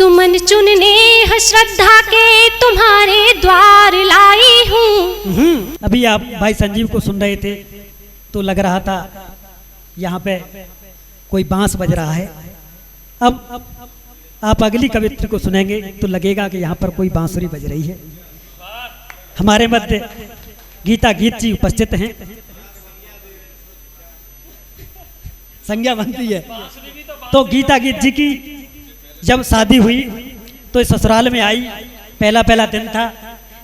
सुमन चुनने श्रद्धा के तुम्हारे द्वार लाई हूँ। अभी आप भाई संजीव को सुन रहे थे तो लग रहा था यहाँ पे कोई बांस बज रहा है। अब आप अगली कवित्री को सुनेंगे तो लगेगा कि यहाँ पर कोई बांसुरी बज रही है। हमारे मध्य गीता गीत जी उपस्थित हैं। संज्ञा बनती है तो गीता गीत जी की जब शादी हुई तो ससुराल में आई, पहला दिन था।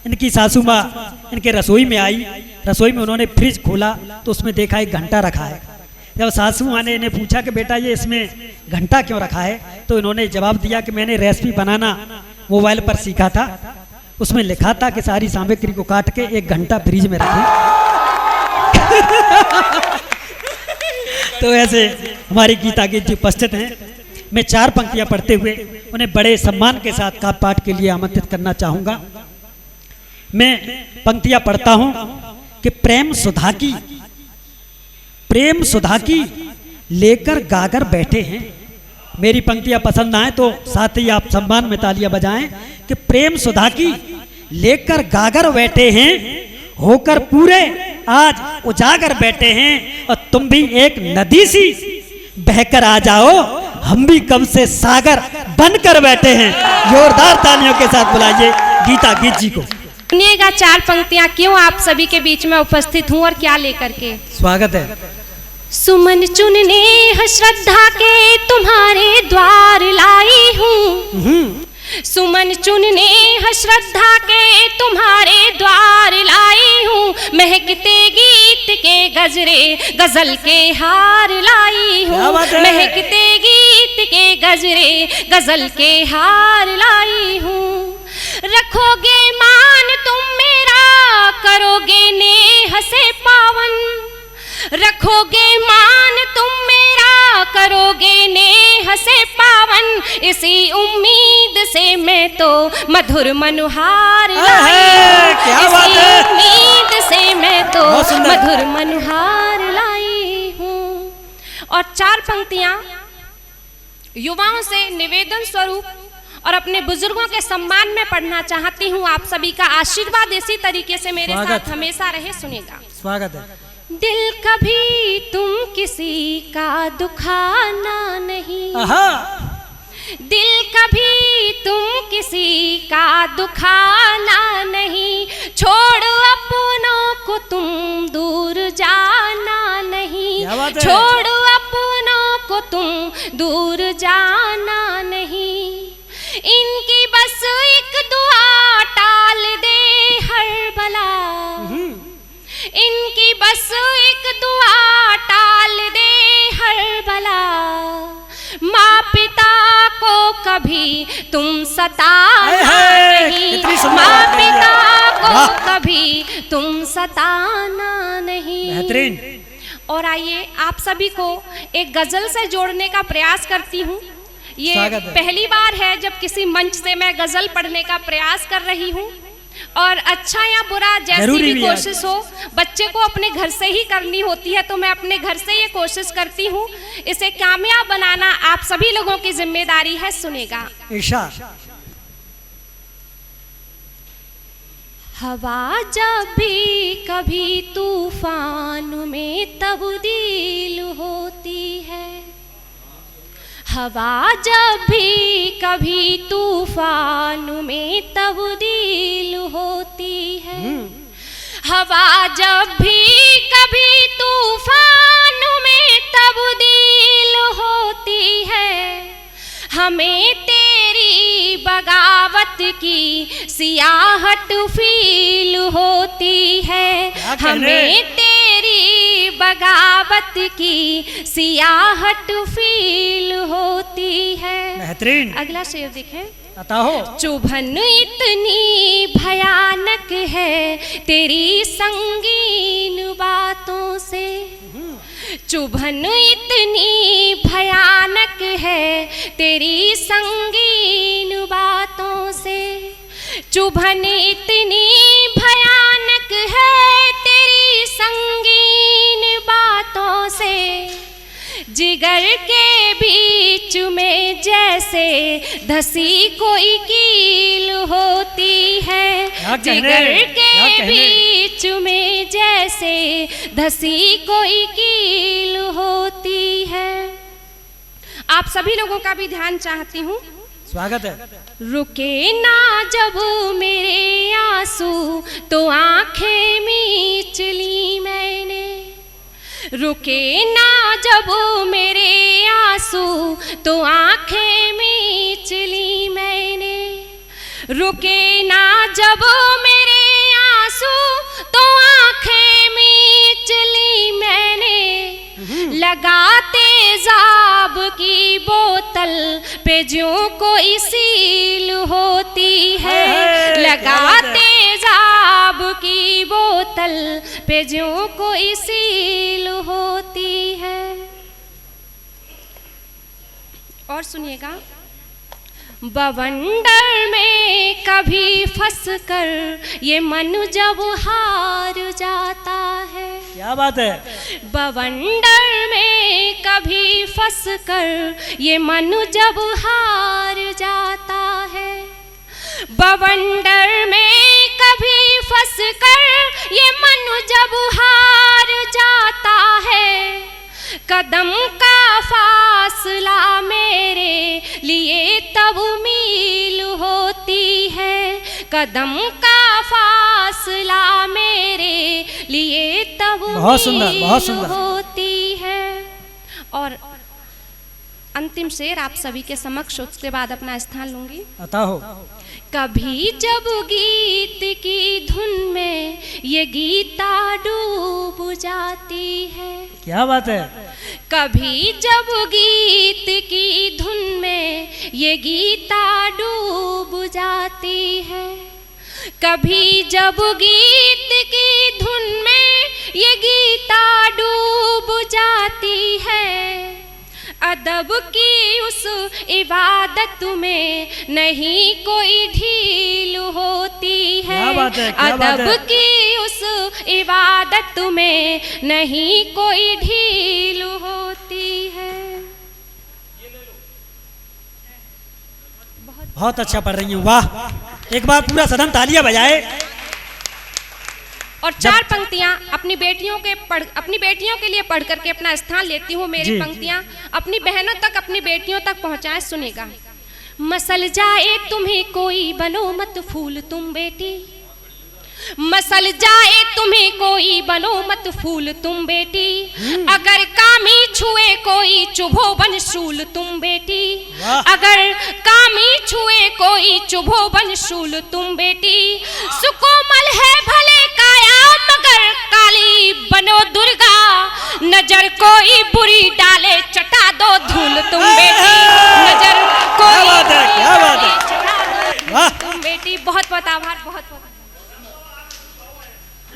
इनकी सासू माँ इनके रसोई में आई। रसोई में उन्होंने फ्रिज खोला तो उसमें देखा एक घंटा रखा है। जब सासू माँ ने इन्हें पूछा कि बेटा ये इसमें घंटा क्यों रखा है, तो इन्होंने जवाब दिया कि मैंने रेसिपी बनाना मोबाइल पर सीखा था, उसमें लिखा था कि सारी सामग्री को काट के एक घंटा फ्रिज में रखें। तो ऐसे हमारी गीता गीत जी उपस्थित हैं। मैं 4 पंक्तियां पढ़ते हुए उन्हें बड़े सम्मान के साथ काव्य पाठ के लिए आमंत्रित करना चाहूंगा। मैं पंक्तियां पढ़ता हूं कि प्रेम सुधा की लेकर गागर बैठे हैं। मेरी पंक्तियां पसंद आए तो साथ ही आप सम्मान में तालियां बजाएं कि प्रेम सुधा की लेकर गागर बैठे हैं, होकर पूरे आज उजागर बैठे हैं, और तुम भी एक नदी सी बहकर आ जाओ, हम भी कब से सागर बनकर बैठे हैं। जोरदार तालियों के साथ बुलाइए गीता गीत जी को। सुनिएगा 4 पंक्तियां क्यों आप सभी के बीच में उपस्थित हूँ और क्या लेकर के। स्वागत है। सुमन चुनने श्रद्धा के तुम्हारे द्वार लाई हूँ। सुमन चुनने श्रद्धा के तुम्हारे द्वार लाई हूँ। महकते गीत के गजरे गजल के हार लाई हूँ। महकते गीत के गजरे गजल के हार लाई हूँ। रखोगे मान तुम मेरा, करोगे नेह से पावन। रखोगे मान तुम मेरा, करोगे नेह से पावन। इसी उम्मीद से मैं तो मधुर मनुहार लाई। इसी उम्मीद से मैं तो मधुर मनुहार लाई हूँ। और 4 पंक्तियां युवाओं से निवेदन स्वरूप और अपने बुजुर्गों के सम्मान में पढ़ना चाहती हूँ। आप सभी का आशीर्वाद इसी तरीके से मेरे साथ हमेशा रहे। सुनेगा। स्वागत है। दिल कभी तुम किसी का दुखाना नहीं। दिल कभी तुम किसी का दुखाना नहीं। छोड़ अपनों को तुम दूर जाना नहीं। छोड़ अपनों को तुम दूर जाना नहीं। इनकी बस एक दुआ टाल दे हर बला। इनकी बस एक दुआ टाल दे हर बला। माँ पिता को कभी तुम सताना नहीं। माँ पिता को कभी तुम सताना नहीं। बेहतरीन। और आइए आप सभी को एक गजल से जोड़ने का प्रयास करती हूँ। ये पहली बार है जब किसी मंच से मैं गजल पढ़ने का प्रयास कर रही हूँ। और अच्छा या बुरा जैसी भी कोशिश हो, बच्चे को अपने घर से ही करनी होती है, तो मैं अपने घर से ये कोशिश करती हूँ। इसे कामयाब बनाना आप सभी लोगों की जिम्मेदारी है। सुनेगा। हवा जब भी कभी तूफान में तब्दील होती है। हवा जब भी कभी तूफान में तब्दील होती है। हवा जब भी कभी तूफान में तब्दील होती है। हमें तेरी बगावत की सियाहत फील होती है। हमें तेरी बगावत की सियाहत फील होती है। बेहतरीन। अगला शेर देखें। चुभन इतनी भयानक है तेरी संगीन बातों से। चुभन इतनी भयानक है तेरी संगीन बातों से। चुभन इतनी भयानक है तेरी संगीन बातों से। जिगर के बीच में जैसे धसी कोई कील होती है, जिगर के बीच में जैसे धसी कोई कील होती है। आप सभी लोगों का भी ध्यान चाहती हूँ। स्वागत है। रुके ना जब मेरे आंसू तो आंखें मीच ली मैंने, रुके ना जब मेरे आंसू तो आंखें मीच ली मैंने, रुके ना जब मेरे आंसू तो आंखें मीच ली मैंने। लगा तेजाब की बोतल पे ज्यों कोई सील होती है, लगा तेजाब की बोतल पे ज्यों कोई सील होती है। और सुनिएगा, बवंडर में कभी फंस कर ये मन जब हार जाता है, क्या बात है। बवंडर में कभी फंस कर ये मन जब हार जाता है, बवंडर में कभी फंस कर ये मन जब हार जाता है। कदम का फासला मेरे लिए तब मील होती है, कदम का फासला मेरे लिए तब मील होती है। और अंतिम शेर आप सभी के समक्ष, उसके बाद अपना स्थान लूंगी। अता हो। कभी जब गीत की धुन में ये गीता डूब जाती है, क्या बात है। कभी जब गीत की धुन में ये गीता डूब जाती है, कभी जब गीत की धुन में ये गीता डूब जाती है। अदब की उस इबादत में नहीं कोई ढील होती है, अदब की उस इबादत में नहीं कोई ढील होती है। बहुत अच्छा पढ़ रही हूँ, वाह। एक बार पूरा सदन तालियां बजाए। और चार पंक्तियां अपनी बेटियों के लिए पढ़ करके अपना स्थान लेती हूँ। मेरी पंक्तियां अपनी बहनों तक, अपनी बेटियों तक पहुंचाएं। सुनेगा। मसल जाए तुम्हें कोई, बनो मत फूल तुम बेटी, मसल जाए तुम्हें कोई, बनो मत फूल तुम बेटी, अगर कामी छुए कोई, चुभो बन शूल तुम बेटी, अगर कामी छुए कोई, चुभो बन शूल तुम बेटी। सुकोमल है भले काया मगर काली बनो दुर्गा, नजर कोई बुरी डाले चटा दो धूल तुम बेटी।